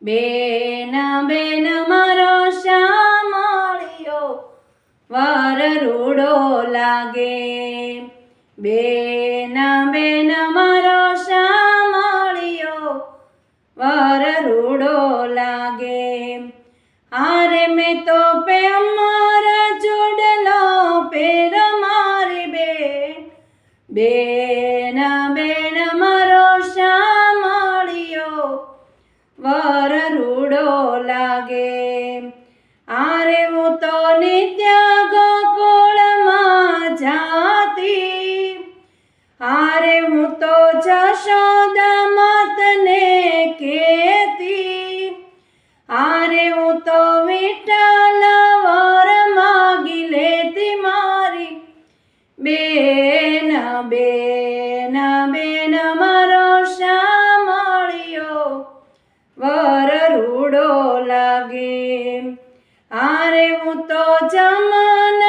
બેન બેન મારો શામળિયો વર રૂડો લાગે. બેન બેન મારો શામળિયો વર રૂડો લાગે. આરે મેં તો અમારા જોડલો પેર મારી બેન. બેન બેન મારો શામળિયો વર રૂડો લાગે. આરે હું તો નિત્ય ગોકુળમાં જાતી. આરે હું તો જશોદા માતને કહેતી. આરે હું તો વિઠ્ઠલ વર માગી લેતી મારી બેન. બેન બેન મારો શામળિયો વર રૂડો લાગે. આરે હું તો જમન